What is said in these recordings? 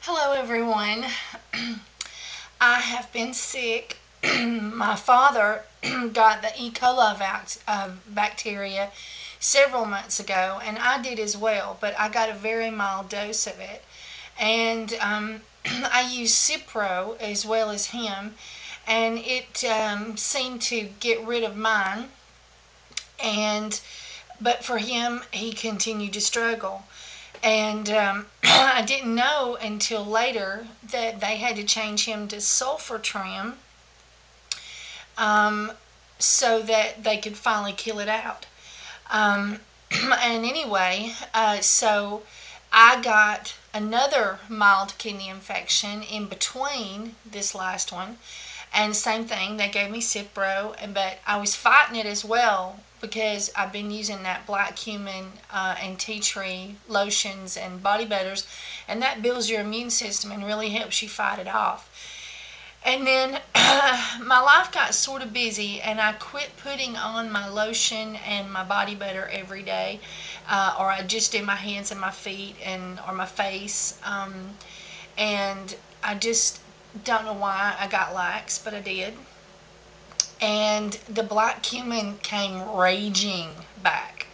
Hello, everyone. I have been sick. My father got the E. coli bacteria several months ago, and I did as well, but I got a very mild dose of it. And I used Cipro as well as him, and it seemed to get rid of mine. And but for him, he continued to struggle. And I didn't know until later that they had to change him to sulfatram, um, so that they could finally kill it out. Um, and anyway, so I got another mild kidney infection in between this last one. And same thing, they gave me Cipro, but I was fighting it as well because I've been using that black cumin and tea tree lotions and body butters, and that builds your immune system and really helps you fight it off. And then my life got sort of busy, and I quit putting on my lotion and my body butter every day, or I just do my hands and my feet and or my face, and I just don't know why I got lax, but I did. And the black cumin came raging back.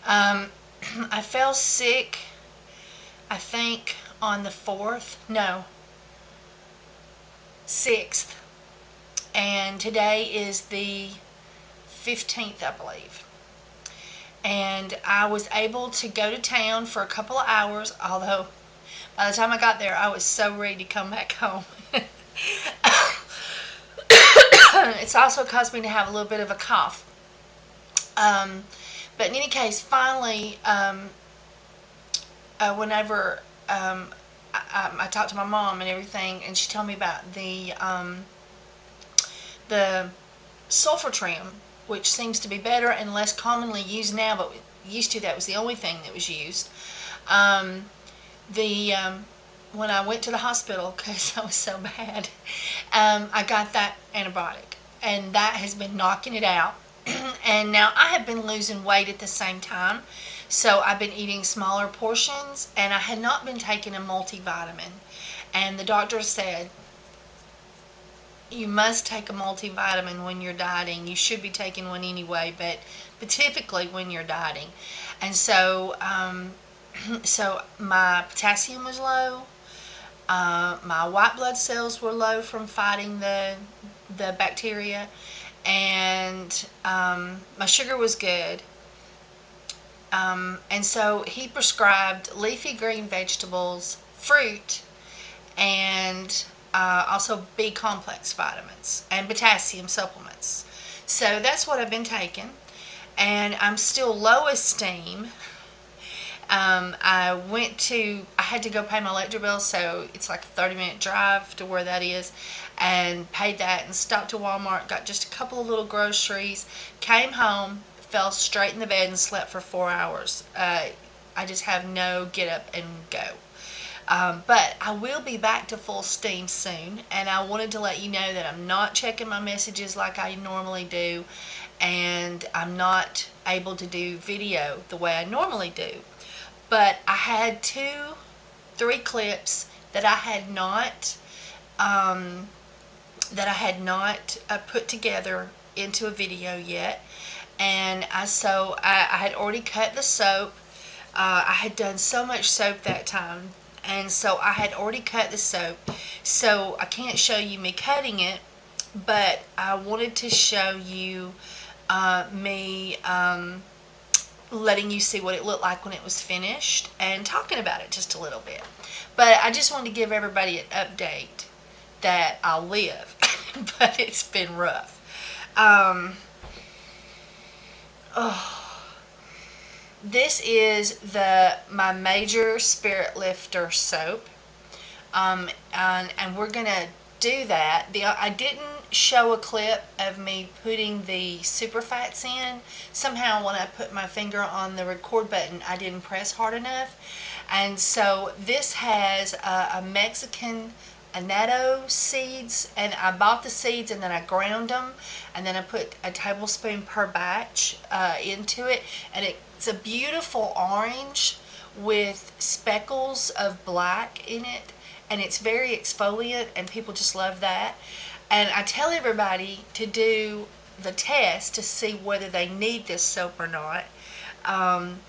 Um, I fell sick, I think, on the 4th, no, 6th, and today is the 15th, I believe. And I was able to go to town for a couple of hours, although by the time I got there, I was so ready to come back home. It's also caused me to have a little bit of a cough. Um, but in any case, finally, whenever I talked to my mom and everything, and she told me about the sulfatram, which seems to be better and less commonly used now, but used to that was the only thing that was used. Um, the When I went to the hospital because I was so bad, I got that antibiotic, and that has been knocking it out. And now I have been losing weight at the same time, so I've been eating smaller portions, and I had not been taking a multivitamin. And the doctor said, you must take a multivitamin when you're dieting. You should be taking one anyway, but typically when you're dieting. And so, so my potassium was low. My white blood cells were low from fighting the bacteria, and my sugar was good. And so he prescribed leafy green vegetables, fruit, and also B complex vitamins and potassium supplements. So that's what I've been taking, and I'm still low esteem. I had to go pay my electric bill, so it's like a 30-minute drive to where that is, and paid that and stopped to Walmart, got just a couple of little groceries, came home, fell straight in the bed and slept for 4 hours. I just have no get up and go. But I will be back to full steam soon, and I wanted to let you know that I'm not checking my messages like I normally do, and I'm not able to do video the way I normally do. But I had 3 clips that I had not put together into a video yet, and I had already cut the soap. I had done so much soap that time, and so I had already cut the soap, so I can't show you me cutting it, but I wanted to show you me letting you see what it looked like when it was finished and talking about it just a little bit. But I just wanted to give everybody an update that I'll live, but it's been rough. Oh, this is my Major Spirit Lifter soap, and we're gonna do that. I didn't show a clip of me putting the super fats in. Somehow when I put my finger on the record button, I didn't press hard enough, and so this has a Mexican annatto seeds, and I bought the seeds and then I ground them, and then I put a tablespoon per batch into it, and it's a beautiful orange with speckles of black in it, and it's very exfoliant, and people just love that. And I tell everybody to do the test to see whether they need this soap or not. Um,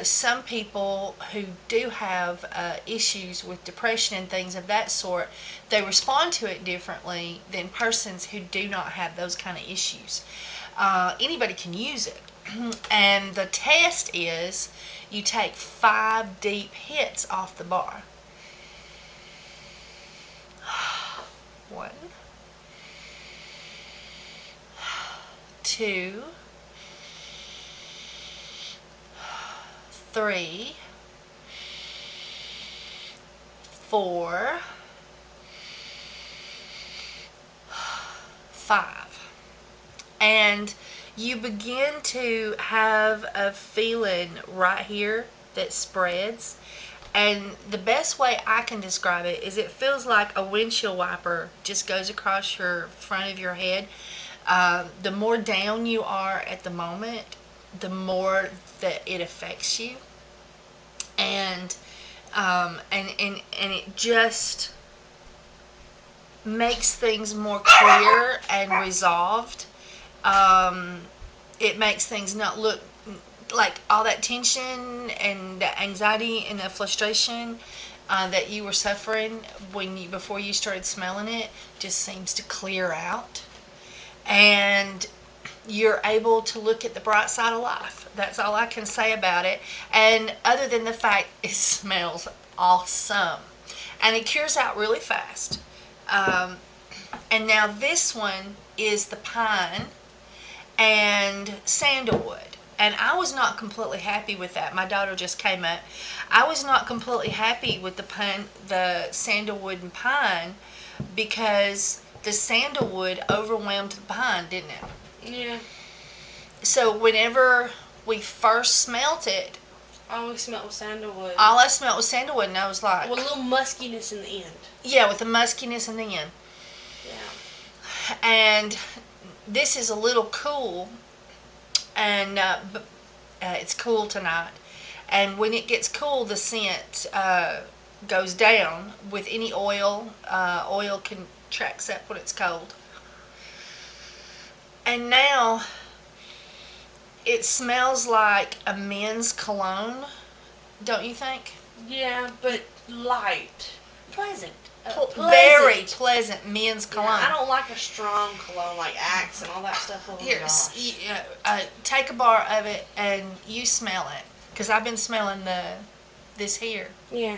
some people who do have issues with depression and things of that sort, they respond to it differently than persons who do not have those kind of issues. Anybody can use it. And the test is you take 5 deep hits off the bar. 1, 2, 3, 4, 5. And you begin to have a feeling right here that spreads. And the best way I can describe it is it feels like a windshield wiper just goes across your front of your head. The more down you are at the moment, the more that it affects you. And it just makes things more clear and resolved. It makes things not look like all that tension and the anxiety and the frustration that you were suffering before you started smelling it just seems to clear out, and you're able to look at the bright side of life. That's all I can say about it. And other than the fact it smells awesome, and it cures out really fast. And now this one is the pine and sandalwood. And I was not completely happy with that. My daughter just came up. I was not completely happy with the sandalwood and pine, because the sandalwood overwhelmed the pine, didn't it? Yeah. So whenever we first smelt it, All we smelled was sandalwood. all I smelled was sandalwood, and I was like, With a little muskiness in the end. yeah, with the muskiness in the end. Yeah. And this is a little cool, and it's cool tonight. And when it gets cool, the scent goes down. With any oil, oil can tracks up when it's cold. And now it smells like a men's cologne, don't you think? Yeah, but light. Pleasant. Very pleasant men's cologne. Yeah, I don't like a strong cologne like Axe and all that stuff. Oh Here, my gosh. take a bar of it and you smell it, because I've been smelling this here. Yeah.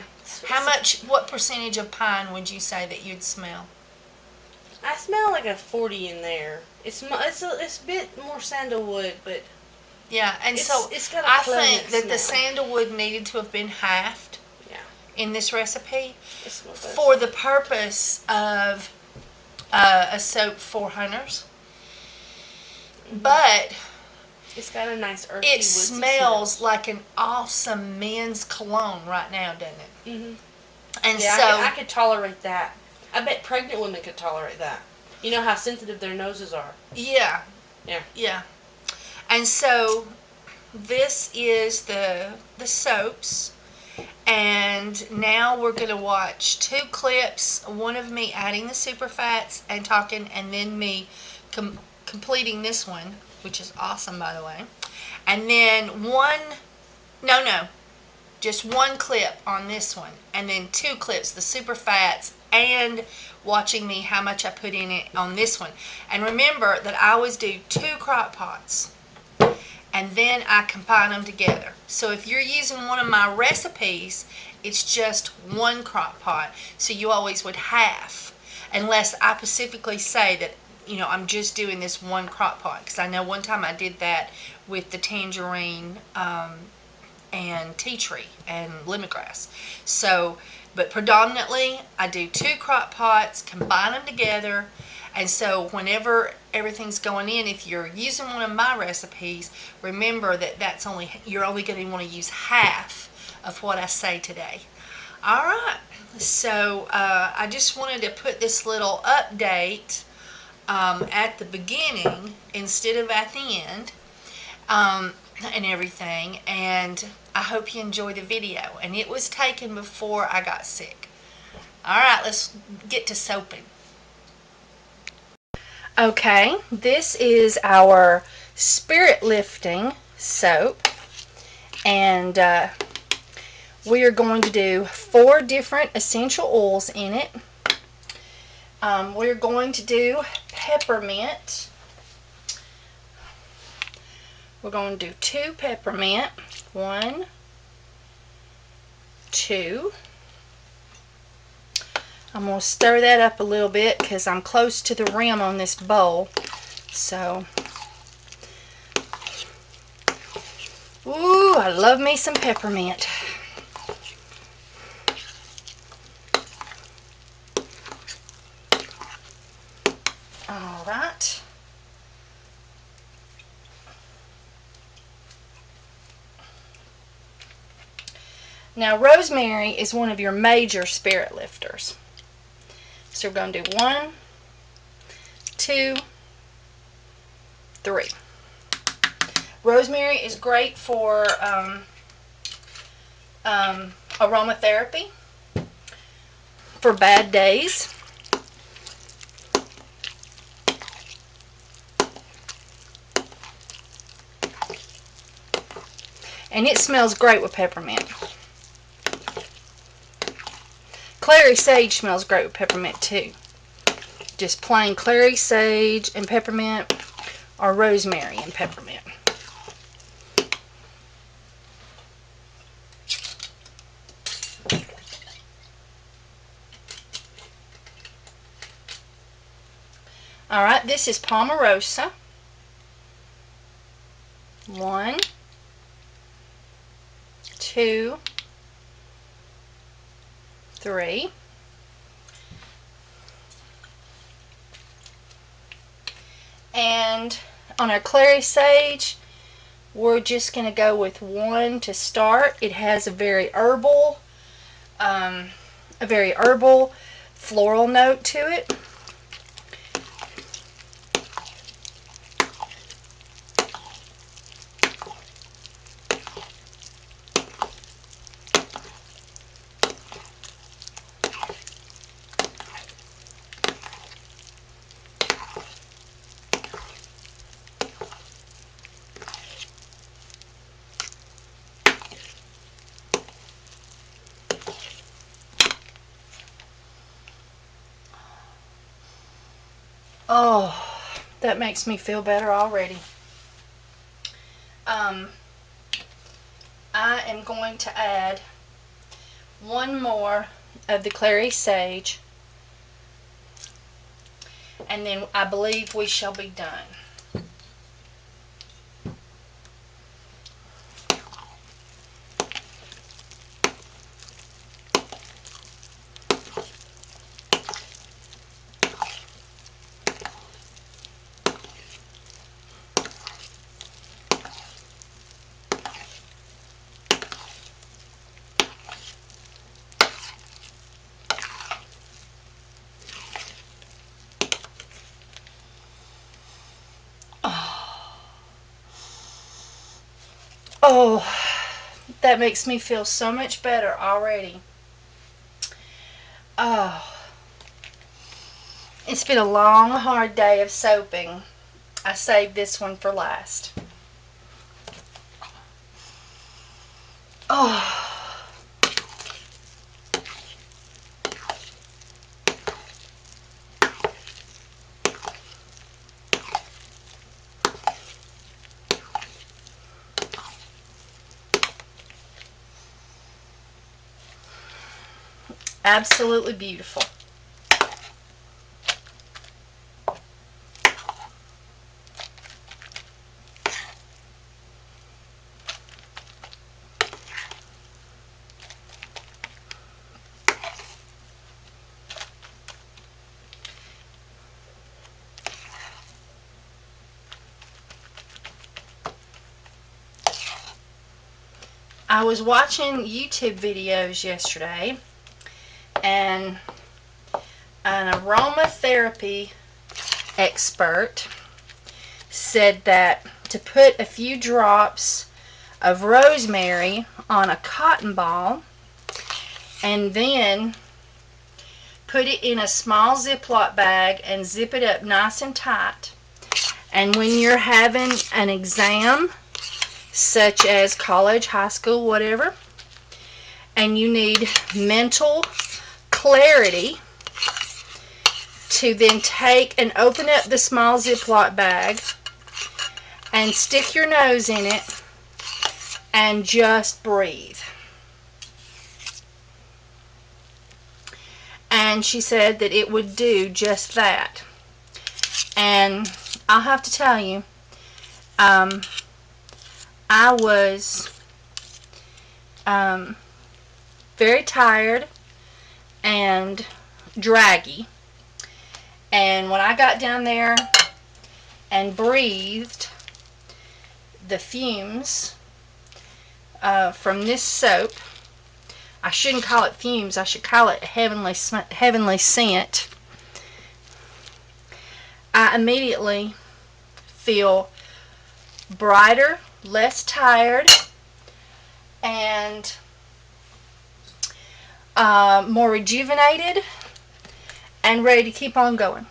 What percentage of pine would you say that you'd smell? I smell like a 40 in there. It's a bit more sandalwood, but Yeah, and so it's got a I pleasant think that the smell. sandalwood needed to have been halved Yeah. in this recipe It smells better. for the purpose of a soap for hunters. But It's got a nice earthy it woodsy smells smell. like an awesome men's cologne right now, doesn't it? Mm-hmm. And Yeah, so I could tolerate that. I bet pregnant women could tolerate that. You know how sensitive their noses are. yeah, Yeah. yeah. And so this is the soaps, and now we're going to watch 2 clips, one of me adding the super fats and talking, and then me completing this one, which is awesome, by the way. And then just 1 clip on this one, and then 2 clips, the super fats, and watching me how much I put in it on this one. And remember that I always do 2 crock pots, and then I combine them together. So if you're using one of my recipes, it's just 1 crock pot. So you always would half, unless I specifically say that, I'm just doing this 1 crock pot. Because I know one time I did that with the tangerine and tea tree and lemongrass. So, but predominantly I do 2 crock pots, combine them together. And so whenever everything's going in, if you're using one of my recipes, remember that you're only going to want to use half of what I say today. All right, so I just wanted to put this little update at the beginning instead of at the end, and everything, and I hope you enjoy the video. And it was taken before I got sick. Alright, let's get to soaping. Okay, this is our spirit lifting soap, and we are going to do 4 different essential oils in it. We're going to do peppermint. We're going to do 2 peppermint. 1, 2. I'm going to stir that up a little bit because I'm close to the rim on this bowl. So, ooh, I love me some peppermint. Alright. Now, rosemary is one of your major spirit lifters. So we're going to do 1, 2, 3. Rosemary is great for aromatherapy, for bad days. And it smells great with peppermint. Clary sage smells great with peppermint too. Just plain clary sage and peppermint, or rosemary and peppermint. Alright, this is Palmarosa. 1, 2, 3. And on our clary sage, we're just going to go with 1 to start. It has a very herbal floral note to it. Oh, that makes me feel better already. I am going to add 1 more of the clary sage, and then I believe we shall be done. Oh, that makes me feel so much better already. Oh, it's been a long, hard day of soaping. I saved this one for last. Oh. Absolutely beautiful. I was watching YouTube videos yesterday, and an aromatherapy expert said that to put a few drops of rosemary on a cotton ball and then put it in a small Ziploc bag and zip it up nice and tight. And when you're having an exam, such as college, high school, whatever, and you need mental clarity, to then take and open up the small Ziploc bag and stick your nose in it and just breathe. And she said that it would do just that. And I'll have to tell you, I was very tired and draggy. And when I got down there and breathed the fumes from this soap, I shouldn't call it fumes, I should call it heavenly scent, I immediately feel brighter, less tired, and more rejuvenated and ready to keep on going.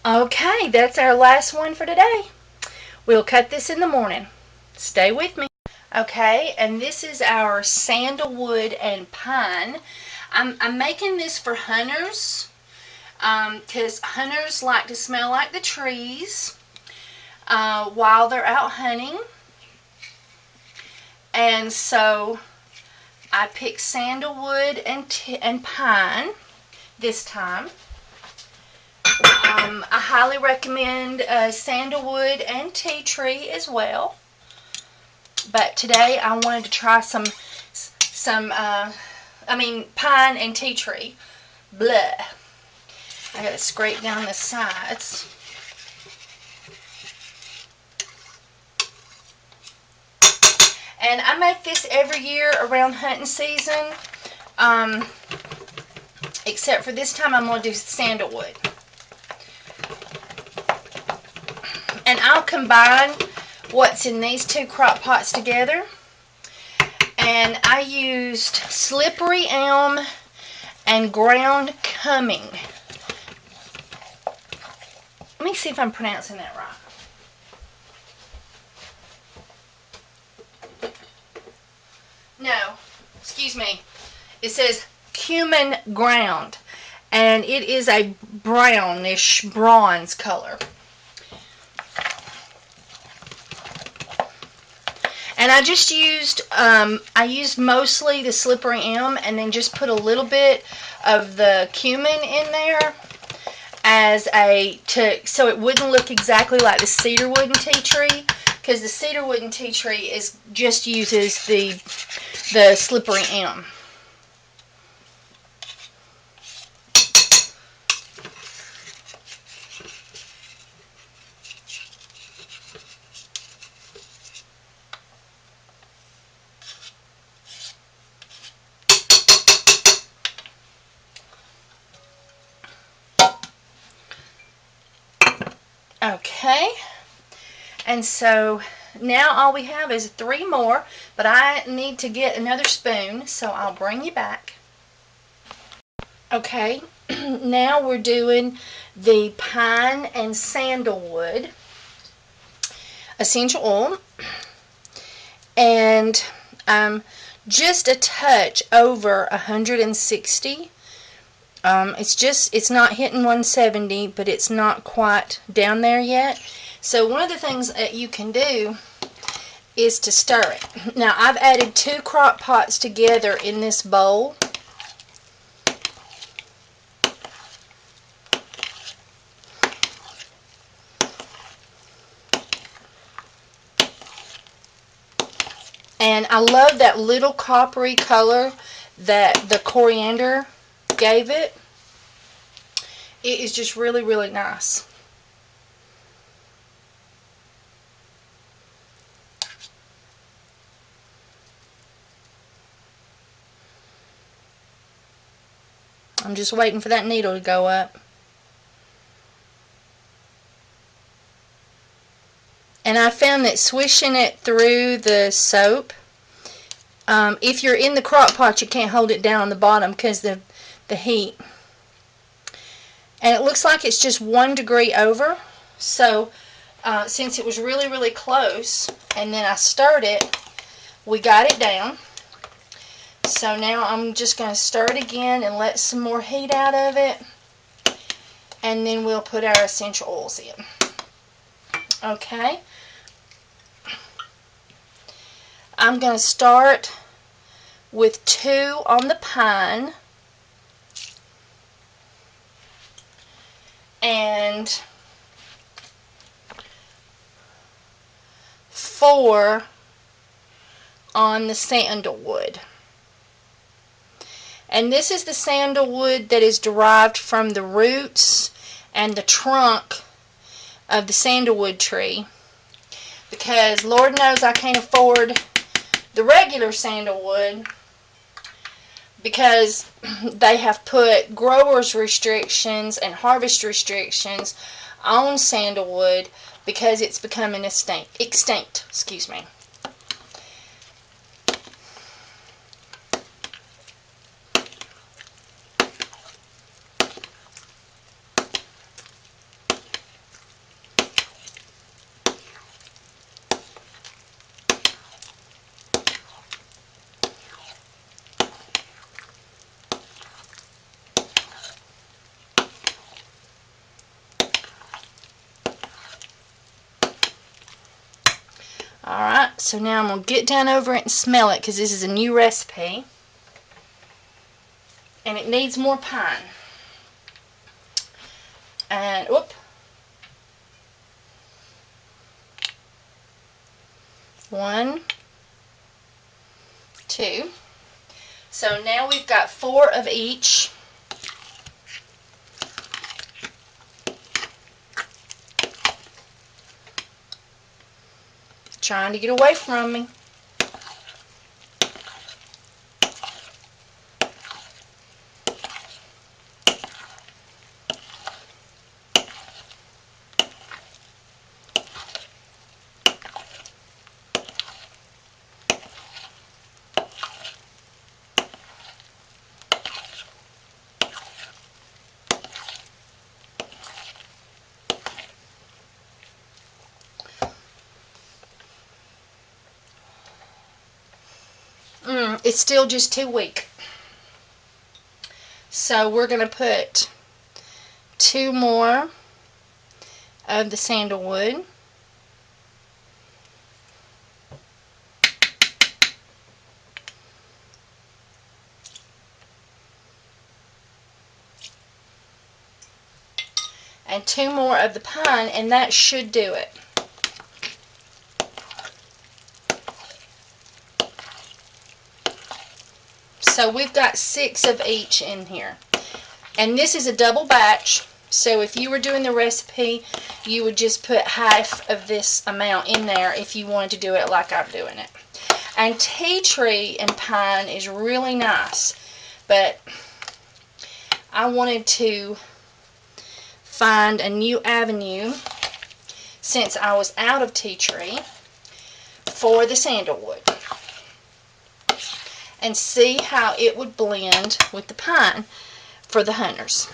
Okay, that's our last one for today. We'll cut this in the morning. Stay with me. Okay, and this is our sandalwood and pine. I'm making this for hunters because hunters like to smell like the trees while they're out hunting. And so I picked sandalwood and pine this time. I highly recommend sandalwood and tea tree as well. But today I wanted to try pine and tea tree. Blah. I gotta scrape down the sides. And I make this every year around hunting season. Except for this time I'm going to do sandalwood. And I'll combine what's in these two crock pots together. And I used slippery elm and ground cumming. Let me see if I'm pronouncing that right. No, excuse me. It says cumin ground, and it is a brownish bronze color. And I just used, mostly the slippery elm and then just put a little bit of the cumin in there so it wouldn't look exactly like the cedarwood and tea tree, because the cedarwood and tea tree just uses the slippery elm. Okay, and so now all we have is 3 more, but I need to get another spoon, so I'll bring you back. Okay, now we're doing the pine and sandalwood essential oil, and just a touch over 160. It's not hitting 170, but it's not quite down there yet. So one of the things that you can do is to stir it. Now I've added 2 crock pots together in this bowl. And I love that little coppery color that the coriander gave it. It is just really, really nice. I'm just waiting for that needle to go up. And I found that swishing it through the soap, if you're in the crock pot, you can't hold it down on the bottom because the heat. And it looks like it's just 1 degree over. So since it was really, really close, and then I stirred it, we got it down. So now I'm just going to stir it again and let some more heat out of it. And then we'll put our essential oils in. Okay. I'm going to start with 2 on the pine. And 4 on the sandalwood. And this is the sandalwood that is derived from the roots and the trunk of the sandalwood tree. Because Lord knows I can't afford the regular sandalwood, because they have put growers restrictions and harvest restrictions on sandalwood because it's becoming extinct. Excuse me. Alright, so now I'm going to get down over it and smell it because this is a new recipe. And it needs more pine. And, whoop. 1, 2. So now we've got 4 of each. Trying to get away from me. It's still just too weak. So we're going to put 2 more of the sandalwood. And 2 more of the pine, and that should do it. So we've got 6 of each in here. And this is a double batch, so if you were doing the recipe, you would just put half of this amount in there if you wanted to do it like I'm doing it. And tea tree and pine is really nice, but I wanted to find a new avenue since I was out of tea tree for the sandalwood and see how it would blend with the pine for the hunters.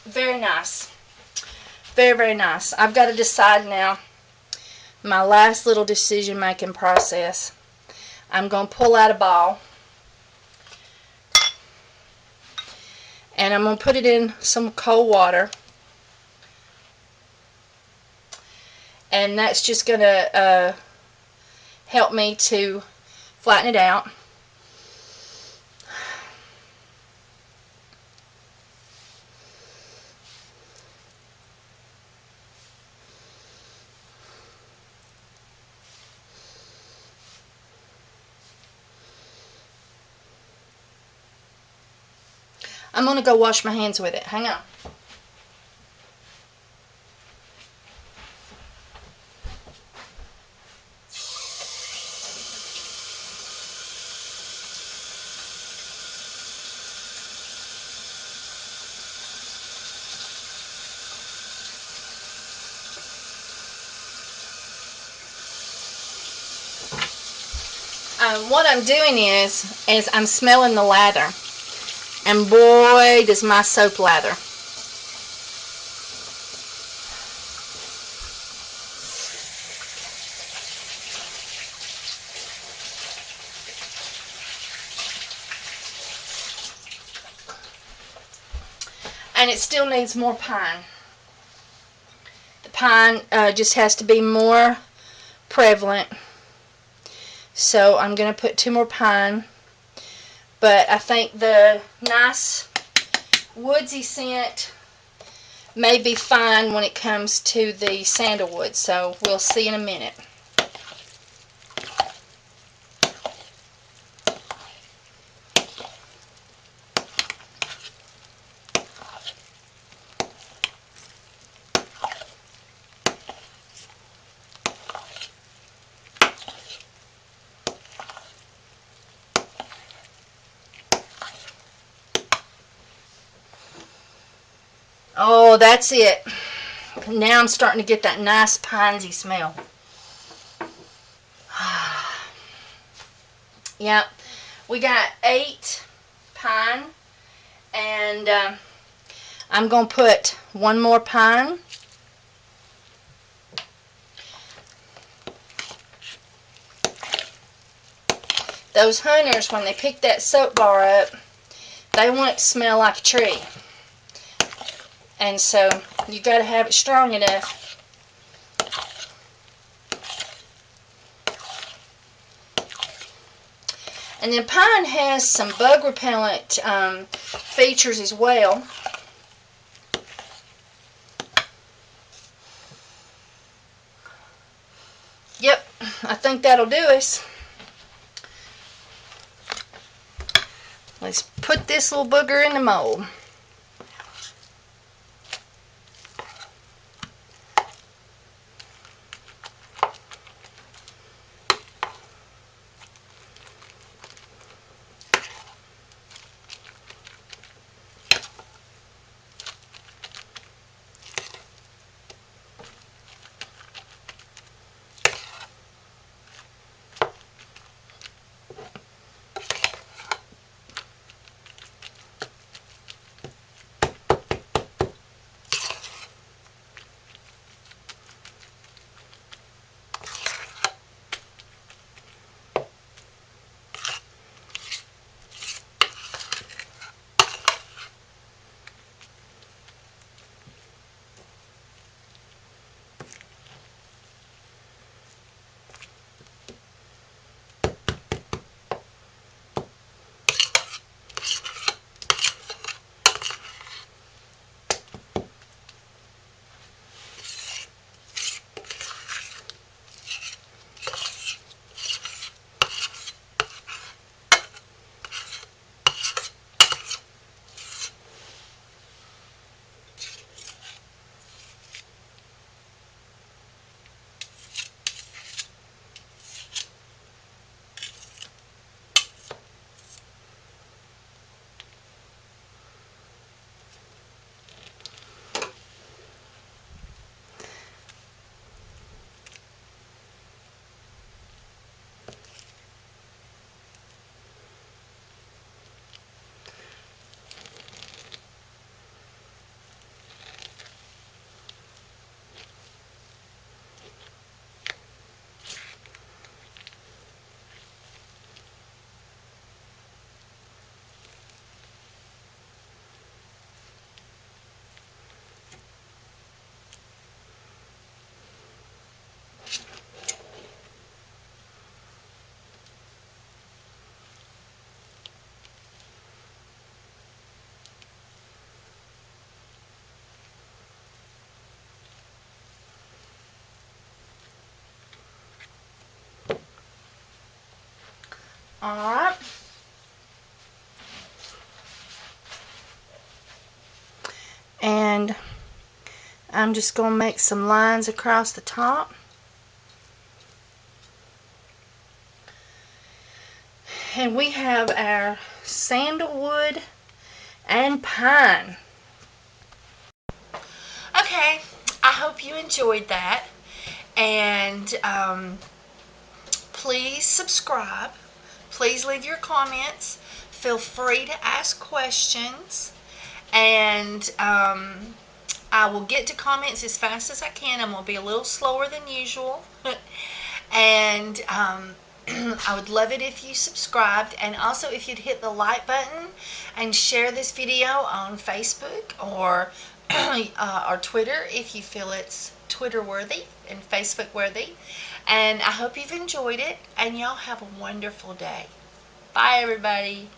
Very nice. Very, very nice. I've got to decide now, my last little decision making process. I'm going to pull out a ball and I'm going to put it in some cold water, and that's just going to help me to flatten it out. I'm going to go wash my hands with it. Hang on. What I'm doing is I'm smelling the lather. And boy, does my soap lather. And it still needs more pine. The pine just has to be more prevalent. So I'm going to put 2 more pine. But I think the nice woodsy scent may be fine when it comes to the sandalwood. So we'll see in a minute. Oh, that's it. Now I'm starting to get that nice pinesy smell. Yep. We got 8 pine, and I'm going to put 1 more pine. Those hunters, when they pick that soap bar up, they want it to smell like a tree. And so you got to have it strong enough. And then pine has some bug repellent features as well. Yep, I think that'll do us. Let's put this little booger in the mold. Alright. And I'm just going to make some lines across the top. And we have our sandalwood and pine. Okay, I hope you enjoyed that. And please subscribe. please leave your comments. Feel free to ask questions. And I will get to comments as fast as I can. I'm going to be a little slower than usual. And I would love it if you subscribed, and also if you'd hit the like button and share this video on Facebook or or Twitter if you feel it's Twitter worthy and Facebook worthy. And I hope you've enjoyed it, and y'all have a wonderful day. Bye, everybody.